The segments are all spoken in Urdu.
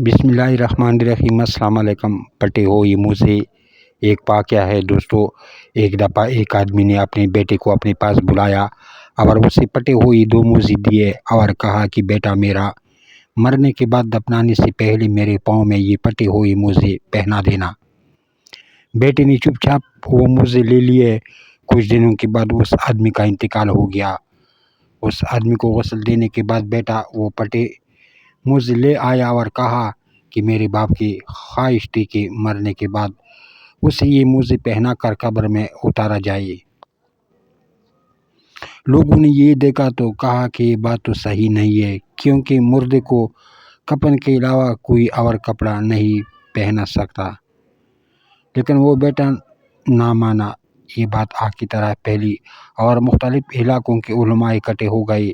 بسم اللہ الرحمن الرحیم۔ السلام علیکم۔ پٹے ہوئی منہ سے ایک واقعہ ہے دوستو۔ ایک دفعہ ایک آدمی نے اپنے بیٹے کو اپنے پاس بلایا اور اسے پٹے ہوئی 2 موزے دیے اور کہا کہ بیٹا، میرا مرنے کے بعد دفنانے سے پہلے میرے پاؤں میں یہ پٹے ہوئے موزے پہنا دینا۔ بیٹے نے چپ چاپ وہ موزے لے لیے۔ کچھ دنوں کے بعد اس آدمی کا انتقال ہو گیا۔ اس آدمی کو غسل دینے کے بعد بیٹا وہ پٹے موزے لے آیا اور کہا کہ میرے باپ کی خواہش تھی کہ مرنے کے بعد اسے یہ موزے پہنا کر قبر میں اتارا جائے۔ لوگوں نے یہ دیکھا تو کہا کہ یہ بات تو صحیح نہیں ہے، کیونکہ مردے کو کفن کے علاوہ کوئی اور کپڑا نہیں پہنا سکتا۔ لیکن وہ بیٹا نہ مانا۔ یہ بات آگ کی طرح پھیلی اور مختلف علاقوں کے علماء اکٹھے ہو گئے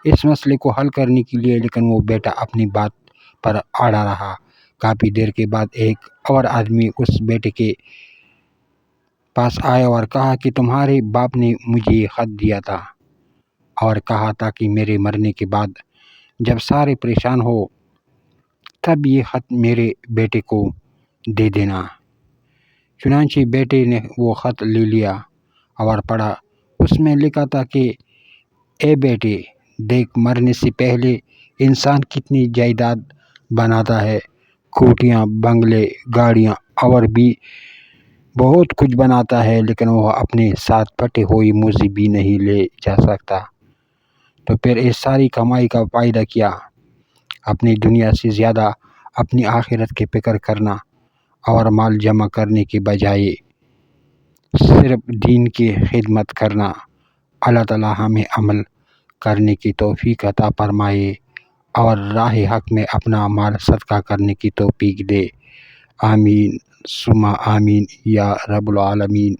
اس مسئلے کو حل کرنے کے لیے، لیکن وہ بیٹا اپنی بات پر اڑا رہا۔ کافی دیر کے بعد ایک اور آدمی اس بیٹے کے پاس آیا اور کہا کہ تمہارے باپ نے مجھے یہ خط دیا تھا اور کہا تھا کہ میرے مرنے کے بعد جب سارے پریشان ہو تب یہ خط میرے بیٹے کو دے دینا۔ چنانچہ بیٹے نے وہ خط لے لیا اور پڑھا۔ اس میں لکھا تھا کہ اے بیٹے، دیکھ، مرنے سے پہلے انسان کتنی جائیداد بناتا ہے، کوٹھیاں، بنگلے، گاڑیاں اور بھی بہت کچھ بناتا ہے، لیکن وہ اپنے ساتھ پٹے ہوئے موزے بھی نہیں لے جا سکتا۔ تو پھر اس ساری کمائی کا فائدہ کیا؟ اپنی دنیا سے زیادہ اپنی آخرت کی فکر کرنا اور مال جمع کرنے کے بجائے صرف دین کی خدمت کرنا۔ اللہ تعالی ہمیں عمل کرنے کی توفیق عطا فرمائے اور راہ حق میں اپنا مال صدقہ کرنے کی توفیق دے۔ آمین ثم آمین یا رب العالمین۔